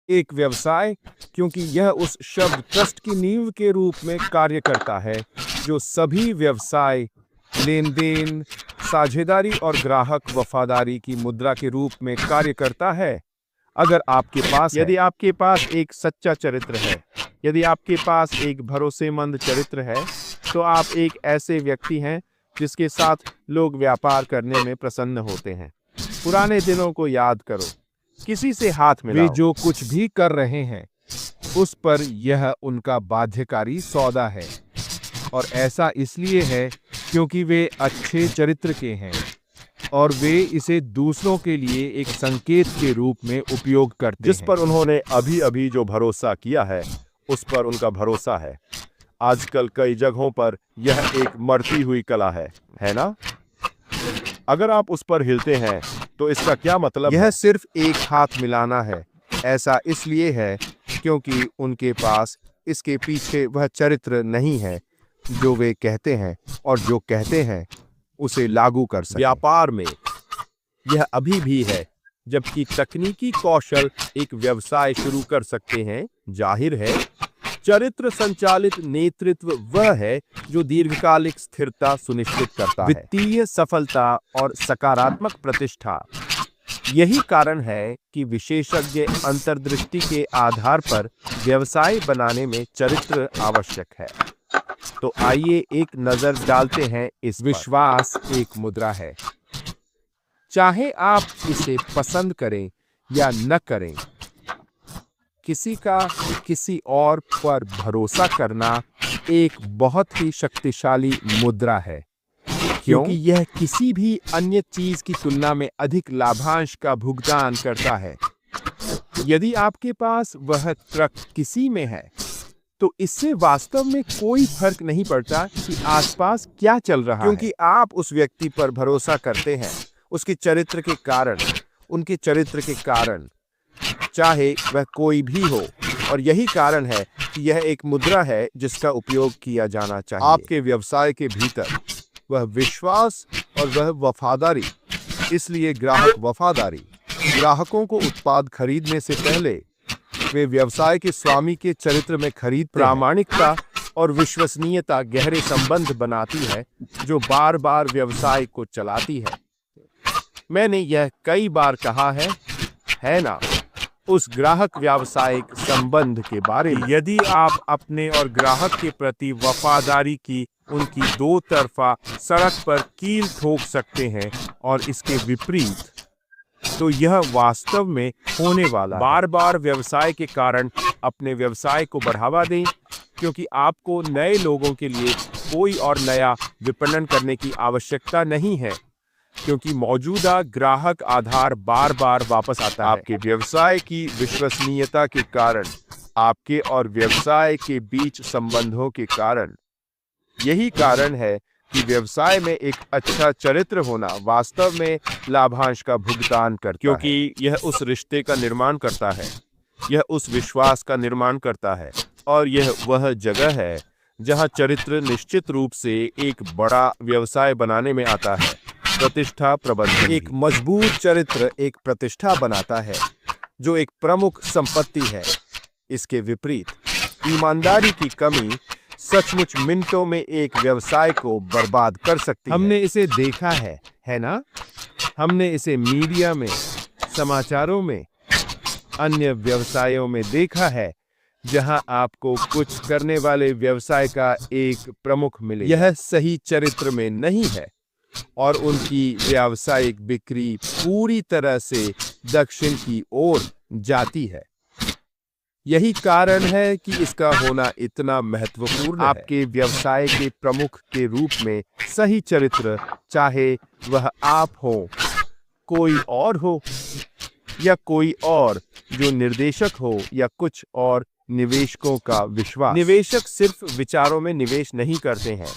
एक व्यवसाय, क्योंकि यह उस शब्द ट्रस्ट की नींव के रूप में कार्य करता है जो सभी व्यवसाय, लेन-देन, साझेदारी और ग्राहक वफादारी की मुद्रा के रूप में कार्य करता है। अगर आपके पास यदि आपके पास एक सच्चा चरित्र है, यदि आपके पास एक भरोसेमंद चरित्र है, तो आप एक ऐसे व्यक्ति हैं जिसके साथ लोग व्यापार करने में प्रसन्न होते हैं। पुराने दिनों को याद करो, किसी से हाथ वे मिलाओ। जो कुछ भी कर रहे हैं उस पर यह उनका बाध्यकारी सौदा है, और ऐसा इसलिए है क्योंकि वे अच्छे चरित्र के हैं और वे इसे दूसरों के लिए एक संकेत के रूप में उपयोग करते जिस हैं। पर उन्होंने अभी-अभी जो भरोसा किया है, उस पर उनका भरोसा है। आजकल कई जगहों पर यह एक मरती हुई कला है ना? अगर आप उस पर हिलते हैं, तो इसका क्या मतलब यह है? सिर्फ एक हाथ मिलाना है। ऐसा इसलिए है क्योंकि उनके पास इसके पीछे वह चरित्र नहीं है जो वे कहते हैं और जो कहते हैं उसे लागू कर सकें। व्यापार में यह अभी भी है, जबकि तकनीकी कौशल एक व्यवसाय शुरू कर सकते हैं। जाहिर है, चरित्र संचालित नेतृत्व वह है जो दीर्घकालिक स्थिरता सुनिश्चित करता है, वित्तीय सफलता और सकारात्मक प्रतिष्ठा। यही कारण है कि विशेषज्ञ अंतर्दृष्टि के आधार पर व्यवसाय बनाने में चरित्र आवश्यक है। तो आइए एक नजर डालते हैं इस पर। विश्वास एक मुद्रा है। चाहे आप इसे पसंद करें या न करें, किसी का किसी और पर भरोसा करना एक बहुत ही शक्तिशाली मुद्रा है, क्योंकि यह किसी भी अन्य चीज की तुलना में अधिक लाभांश का भुगतान करता है। यदि आपके पास वह ट्रक किसी में है, तो इससे वास्तव में कोई फर्क नहीं पड़ता कि आसपास क्या चल रहा है, क्योंकि आप उस व्यक्ति पर भरोसा करते हैं, उसके चरित्र के कारण, उनके चरित्र के कारण, चाहे वह कोई भी हो। और यही कारण है कि यह एक मुद्रा है जिसका उपयोग किया जाना चाहिए। आपके व्यवसाय के भीतर वह विश्वास और वह वफादारी। इसलिए ग्राहक वफादारी, ग्राहकों को उत्पाद खरीदने से पहले वे व्यवसाय के स्वामी के चरित्र में खरीद प्रामाणिकता और विश्वसनीयता गहरे संबंध बनाती है जो बार बार व्यवसाय को चलाती है। मैंने यह कई बार कहा है ना, उस ग्राहक व्यावसायिक संबंध के बारे में। यदि आप अपने और ग्राहक के प्रति वफादारी की उनकी दो तरफा सड़क पर कील ठोक सकते हैं और इसके विपरीत, तो यह वास्तव में होने वाला। बार बार व्यवसाय के कारण अपने व्यवसाय को बढ़ावा दें, क्योंकि आपको नए लोगों के लिए कोई और नया विपणन करने की आवश्यकता नहीं है, क्योंकि मौजूदा ग्राहक आधार बार बार वापस आता है। आपके व्यवसाय की विश्वसनीयता के कारण, आपके और व्यवसाय के बीच संबंधों के कारण। यही कारण है कि व्यवसाय में एक अच्छा चरित्र होना वास्तव में लाभांश का भुगतान करता है, क्योंकि यह उस रिश्ते का निर्माण करता है, यह उस विश्वास का निर्माण करता है, और यह वह जगह है जहां चरित्र निश्चित रूप से एक बड़ा व्यवसाय बनाने में आता है। प्रतिष्ठा प्रबंधन। एक मजबूत चरित्र एक प्रतिष्ठा बनाता है जो एक प्रमुख संपत्ति है। इसके विपरीत, ईमानदारी की कमी सचमुच मिनटों में एक व्यवसाय को बर्बाद कर सकती है। हमने इसे देखा है ना? हमने इसे मीडिया में, समाचारों में, अन्य व्यवसायों में देखा है, जहां आपको कुछ करने वाले व्यवसाय का एक प्रमुख मिले, यह सही चरित्र में नहीं है, और उनकी व्यावसायिक बिक्री पूरी तरह से दक्षिण की ओर जाती है। यही कारण है कि इसका होना इतना महत्वपूर्ण है। आपके व्यवसाय के प्रमुख के रूप में सही चरित्र, चाहे वह आप हो, कोई और हो, या कोई और जो निर्देशक हो, या कुछ और निवेशकों का विश्वास। निवेशक सिर्फ विचारों में निवेश नहीं करते हैं,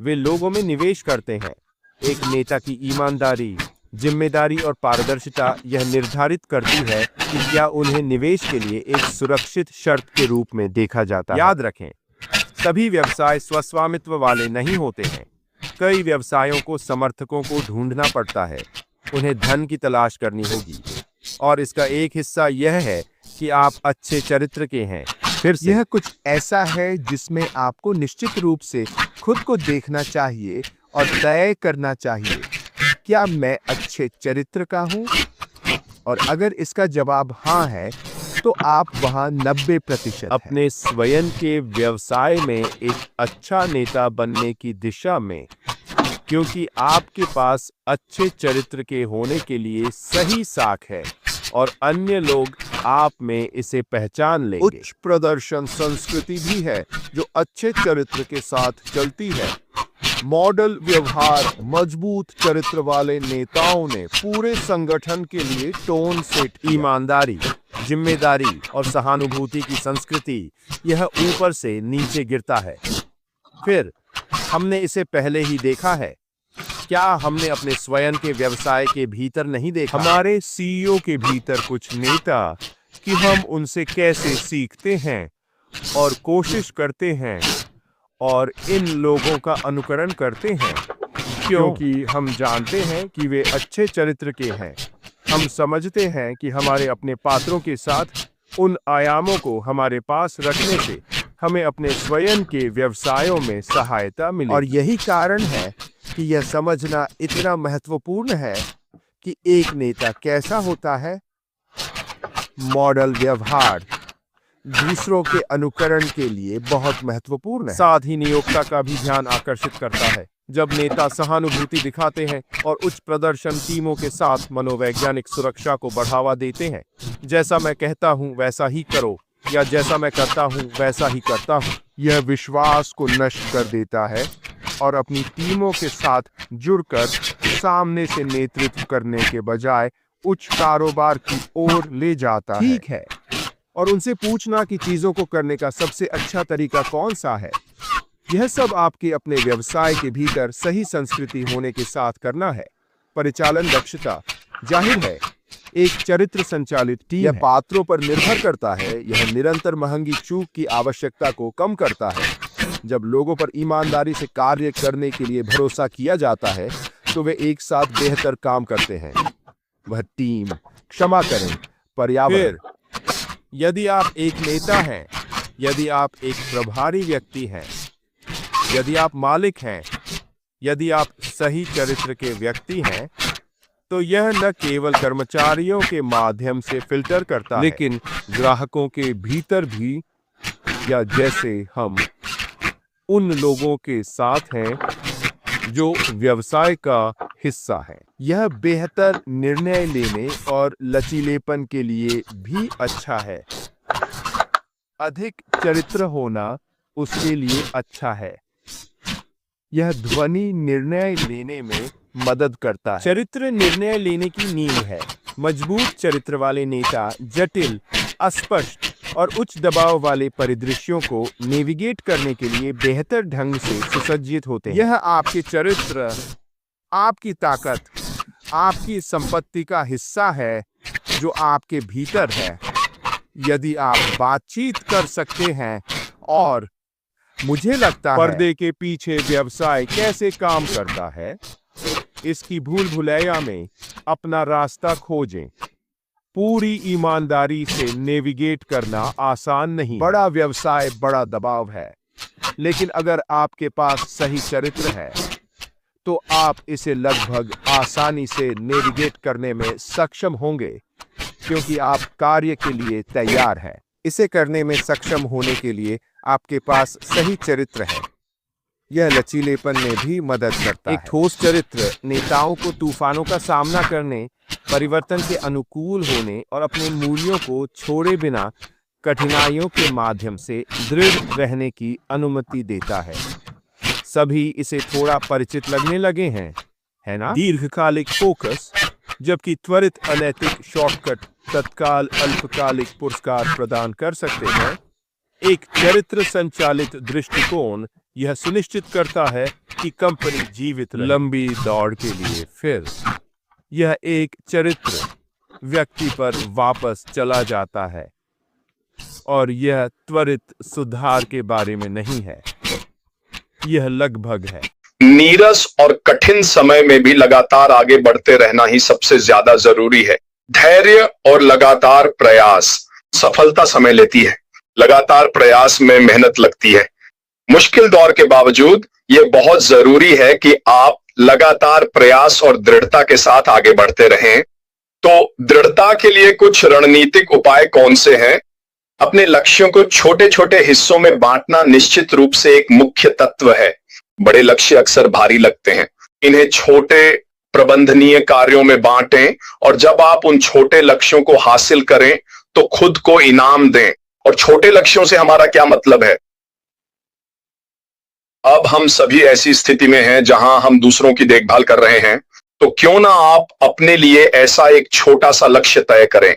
वे लोगों में निवेश करते हैं। एक नेता की ईमानदारी, जिम्मेदारी और पारदर्शिता यह निर्धारित करती है कि क्या उन्हें निवेश के लिए एक सुरक्षित शर्त के रूप में देखा जाता है। याद रखें, सभी व्यवसाय स्वस्वामित्व वाले नहीं होते हैं। कई व्यवसायों को समर्थकों को ढूंढना पड़ता है, उन्हें धन की तलाश करनी होगी, और इसका एक हिस्सा यह है कि आप अच्छे चरित्र के हैं। फिर से यह कुछ ऐसा है जिसमें आपको निश्चित रूप से खुद को देखना चाहिए और तय करना चाहिए, क्या मैं अच्छे चरित्र का हूं? और अगर इसका जवाब हाँ है, तो आप वहां 90% अपने स्वयं के व्यवसाय में एक अच्छा नेता बनने की दिशा में, क्योंकि आपके पास अच्छे चरित्र के होने के लिए सही साख है और अन्य लोग आप में इसे पहचान लेंगे। उच्च प्रदर्शन संस्कृति भी है जो अच्छे चरित्र के साथ चलती है। मॉडल व्यवहार, मजबूत चरित्र वाले नेताओं ने पूरे संगठन के लिए टोन सेट किया। ईमानदारी, जिम्मेदारी और सहानुभूति की संस्कृति, यह ऊपर से नीचे गिरता है। फिर हमने इसे पहले ही देखा है। क्या हमने अपने स्वयं के व्यवसाय के भीतर नहीं देखा? हमारे सीईओ के भीतर कुछ नेता कि हम उनसे कैसे सीखते हैं और कोशिश करते हैं और इन लोगों का अनुकरण करते हैं, क्योंकि हम जानते हैं कि वे अच्छे चरित्र के हैं। हम समझते हैं कि हमारे अपने पात्रों के साथ उन आयामों को हमारे पास रखने से हमें अपने स्वयं के व्यवसायों में सहायता मिले। और यही कारण है कि यह समझना इतना महत्वपूर्ण है कि एक नेता कैसा होता है। मॉडल व्यवहार दूसरों के अनुकरण के लिए बहुत महत्वपूर्ण है। साथ ही नियोक्ता का भी ध्यान आकर्षित करता है। जब नेता सहानुभूति दिखाते हैं और उच्च प्रदर्शन टीमों के साथ मनोवैज्ञानिक सुरक्षा को बढ़ावा देते हैं, जैसा मैं कहता हूं वैसा ही करो, या जैसा मैं करता हूं वैसा ही करता हूं, यह विश्वास को नष्ट कर देता है और अपनी टीमों के साथ जुड़कर सामने से नेतृत्व करने के बजाय उच्च कारोबार की ओर ले जाता है। ठीक है, और उनसे पूछना कि चीजों को करने का सबसे अच्छा तरीका कौन सा है। यह सब आपके अपने व्यवसाय के भीतर सही संस्कृति होने के साथ करना है। परिचालन दक्षता, जाहिर है, एक चरित्र संचालित टीम यह पात्रों पर निर्भर करता है। यह निरंतर महंगी चूक की आवश्यकता को कम करता है। जब लोगों पर ईमानदारी से कार्य करने के लिए भरोसा किया जाता है, तो वे एक साथ बेहतर काम करते हैं। वह टीम, क्षमा करें, पर्यावरण। यदि आप एक नेता हैं, यदि आप एक प्रभारी व्यक्ति हैं, यदि आप मालिक हैं, यदि आप सही चरित्र के व्यक्ति हैं, तो यह न केवल कर्मचारियों के माध्यम से फिल्टर करता है, लेकिन ग्राहकों के भीतर भी, या जैसे हम उन लोगों के साथ हैं जो व्यवसाय का हिस्सा है। यह बेहतर निर्णय लेने और लचीलेपन के लिए भी अच्छा है। अधिक चरित्र होना उसके लिए अच्छा है। यह ध्वनि निर्णय लेने में मदद करता है। चरित्र निर्णय लेने की नींव है। मजबूत चरित्र वाले नेता जटिल, अस्पष्ट और उच्च दबाव वाले परिदृश्यों को नेविगेट करने के लिए बेहतर ढंग से सुसज्जित होते हैं। यह आपके चरित्र, आपकी ताकत, आपकी संपत्ति का हिस्सा है जो आपके भीतर है। यदि आप बातचीत कर सकते हैं और मुझे लगता है पर्दे के पीछे व्यवसाय कैसे काम करता है, इसकी भूल भुलैया में अपना रास्ता खोजें। पूरी ईमानदारी से नेविगेट करना आसान नहीं। बड़ा व्यवसाय बड़ा दबाव है, लेकिन अगर आपके पास सही चरित्र है, तो आप इसे लगभग आसानी से नेविगेट करने में सक्षम होंगे, क्योंकि आप कार्य के लिए तैयार हैं। इसे करने में सक्षम होने के लिए आपके पास सही चरित्र है। यह लचीलेपन में भी मदद करता है। एक ठोस चरित्र नेताओं को तूफानों का सामना करने, परिवर्तन के अनुकूल होने और अपने मूल्यों को छोड़े बिना कठिनाइयों के माध्यम से दृढ़ रहने की अनुमति देता है। सभी इसे थोड़ा परिचित लगने लगे हैं, है ना? दीर्घकालिक फोकस, जबकि त्वरित अनैतिक शॉर्टकट तत्काल अल्पकालिक पुरस्कार प्रदान कर सकते हैं। एक चरित्र संचालित दृष्टिकोण यह सुनिश्चित करता है कि कंपनी जीवित रहे लंबी दौड़ के लिए। फिर यह एक चरित्र व्यक्ति पर वापस चला जाता है, और यह त्वरित सुधार के बारे में नहीं है, यह लगभग है। नीरस और कठिन समय में भी लगातार आगे बढ़ते रहना ही सबसे ज्यादा जरूरी है। धैर्य और लगातार प्रयास सफलता समय लेती है, लगातार प्रयास में मेहनत लगती है। मुश्किल दौर के बावजूद यह बहुत जरूरी है कि आप लगातार प्रयास और दृढ़ता के साथ आगे बढ़ते रहें। तो दृढ़ता के लिए कुछ रणनीतिक उपाय कौन से हैं? अपने लक्ष्यों को छोटे छोटे हिस्सों में बांटना निश्चित रूप से एक मुख्य तत्व है। बड़े लक्ष्य अक्सर भारी लगते हैं, इन्हें छोटे प्रबंधनीय कार्यों में बांटें और जब आप उन छोटे लक्ष्यों को हासिल करें तो खुद को इनाम दें। और छोटे लक्ष्यों से हमारा क्या मतलब है? अब हम सभी ऐसी स्थिति में हैं जहां हम दूसरों की देखभाल कर रहे हैं, तो क्यों ना आप अपने लिए ऐसा एक छोटा सा लक्ष्य तय करें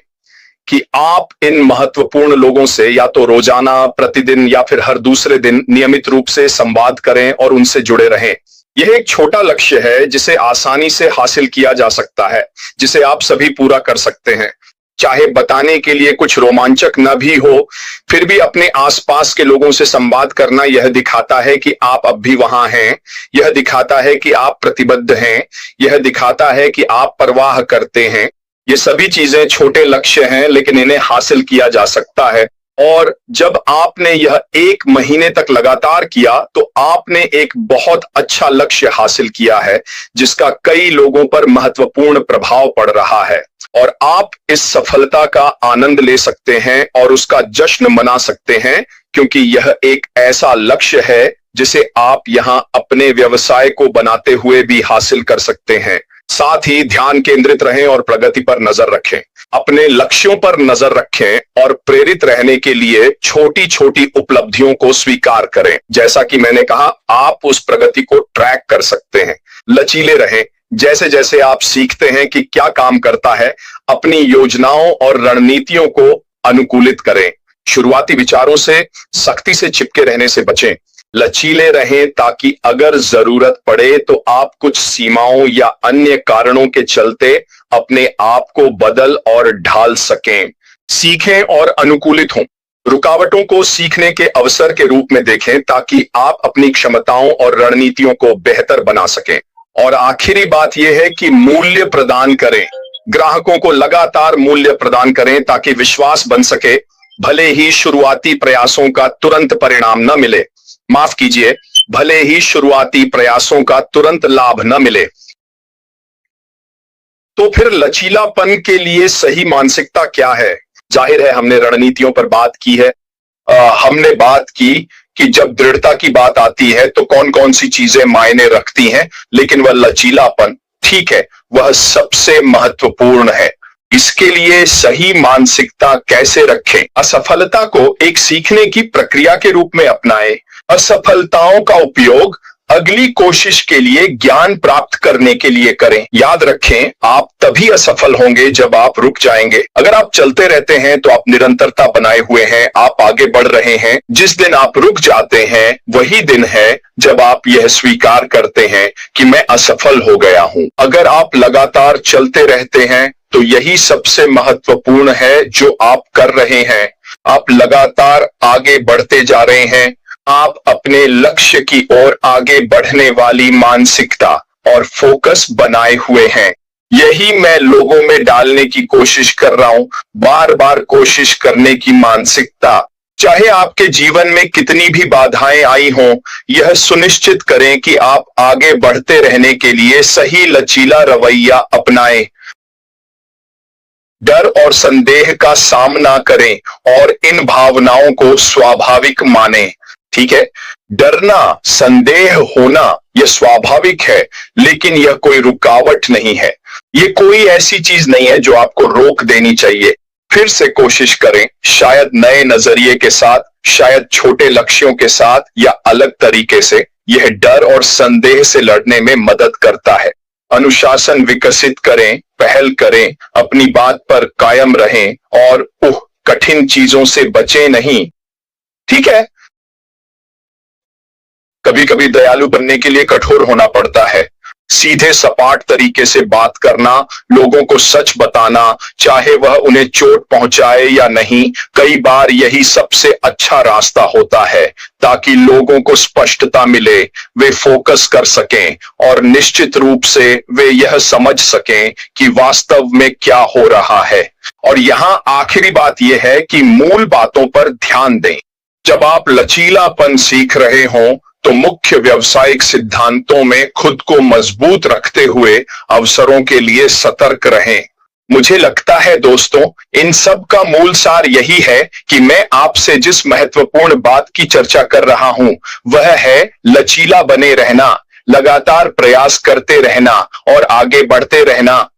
कि आप इन महत्वपूर्ण लोगों से या तो रोजाना, प्रतिदिन या फिर हर दूसरे दिन नियमित रूप से संवाद करें और उनसे जुड़े रहें। यह एक छोटा लक्ष्य है जिसे आसानी से हासिल किया जा सकता है, जिसे आप सभी पूरा कर सकते हैं। चाहे बताने के लिए कुछ रोमांचक न भी हो, फिर भी अपने आसपास के लोगों से संवाद करना यह दिखाता है कि आप अब भी वहां हैं, यह दिखाता है कि आप प्रतिबद्ध हैं, यह दिखाता है कि आप परवाह करते हैं। ये सभी चीजें छोटे लक्ष्य हैं, लेकिन इन्हें हासिल किया जा सकता है। और जब आपने यह 1 महीने तक लगातार किया तो आपने एक बहुत अच्छा लक्ष्य हासिल किया है जिसका कई लोगों पर महत्वपूर्ण प्रभाव पड़ रहा है। और आप इस सफलता का आनंद ले सकते हैं और उसका जश्न मना सकते हैं, क्योंकि यह एक ऐसा लक्ष्य है जिसे आप यहां अपने व्यवसाय को बनाते हुए भी हासिल कर सकते हैं। साथ ही ध्यान केंद्रित रहें और प्रगति पर नजर रखें। अपने लक्ष्यों पर नजर रखें और प्रेरित रहने के लिए छोटी छोटी उपलब्धियों को स्वीकार करें। जैसा कि मैंने कहा, आप उस प्रगति को ट्रैक कर सकते हैं। लचीले रहें। जैसे जैसे आप सीखते हैं कि क्या काम करता है, अपनी योजनाओं और रणनीतियों को अनुकूलित करें। शुरुआती विचारों से सख्ती से चिपके रहने से बचें। लचीले रहें ताकि अगर जरूरत पड़े तो आप कुछ सीमाओं या अन्य कारणों के चलते अपने आप को बदल और ढाल सकें। सीखें और अनुकूलित हों। रुकावटों को सीखने के अवसर के रूप में देखें ताकि आप अपनी क्षमताओं और रणनीतियों को बेहतर बना सकें। और आखिरी बात यह है कि मूल्य प्रदान करें। ग्राहकों को लगातार मूल्य प्रदान करें ताकि विश्वास बन सके, भले ही शुरुआती प्रयासों का तुरंत परिणाम न मिले। माफ कीजिए, भले ही शुरुआती प्रयासों का तुरंत लाभ न मिले। तो फिर लचीलापन के लिए सही मानसिकता क्या है? जाहिर है हमने रणनीतियों पर बात की है। हमने बात की कि जब दृढ़ता की बात आती है तो कौन कौन सी चीजें मायने रखती हैं, लेकिन वह लचीलापन, ठीक है, वह सबसे महत्वपूर्ण है। इसके लिए सही मानसिकता कैसे रखें? असफलता को एक सीखने की प्रक्रिया के रूप में अपनाएं। असफलताओं का उपयोग अगली कोशिश के लिए ज्ञान प्राप्त करने के लिए करें। याद रखें, आप तभी असफल होंगे जब आप रुक जाएंगे। अगर आप चलते रहते हैं तो आप निरंतरता बनाए हुए हैं, आप आगे बढ़ रहे हैं। जिस दिन आप रुक जाते हैं वही दिन है जब आप यह स्वीकार करते हैं कि मैं असफल हो गया हूं। अगर आप लगातार चलते रहते हैं तो यही सबसे महत्वपूर्ण है जो आप कर रहे हैं। आप लगातार आगे बढ़ते जा रहे हैं। आप अपने लक्ष्य की ओर आगे बढ़ने वाली मानसिकता और फोकस बनाए हुए हैं। यही मैं लोगों में डालने की कोशिश कर रहा हूं, बार बार कोशिश करने की मानसिकता। चाहे आपके जीवन में कितनी भी बाधाएं आई हों, यह सुनिश्चित करें कि आप आगे बढ़ते रहने के लिए सही लचीला रवैया अपनाएं। डर और संदेह का सामना करें और इन भावनाओं को स्वाभाविक मानें। ठीक है, डरना, संदेह होना यह स्वाभाविक है, लेकिन यह कोई रुकावट नहीं है। यह कोई ऐसी चीज नहीं है जो आपको रोक देनी चाहिए। फिर से कोशिश करें, शायद नए नजरिए के साथ, शायद छोटे लक्ष्यों के साथ या अलग तरीके से। यह डर और संदेह से लड़ने में मदद करता है। अनुशासन विकसित करें, पहल करें, अपनी बात पर कायम रहें और कठिन चीजों से बचें नहीं। ठीक है, कभी कभी दयालु बनने के लिए कठोर होना पड़ता है। सीधे सपाट तरीके से बात करना, लोगों को सच बताना, चाहे वह उन्हें चोट पहुंचाए या नहीं, कई बार यही सबसे अच्छा रास्ता होता है ताकि लोगों को स्पष्टता मिले, वे फोकस कर सकें और निश्चित रूप से वे यह समझ सकें कि वास्तव में क्या हो रहा है। और यहां आखिरी बात यह है कि मूल बातों पर ध्यान दें। जब आप लचीलापन सीख रहे हों तो मुख्य व्यावसायिक सिद्धांतों में खुद को मजबूत रखते हुए अवसरों के लिए सतर्क रहें। मुझे लगता है दोस्तों, इन सब का मूल सार यही है कि मैं आपसे जिस महत्वपूर्ण बात की चर्चा कर रहा हूं वह है लचीला बने रहना, लगातार प्रयास करते रहना और आगे बढ़ते रहना।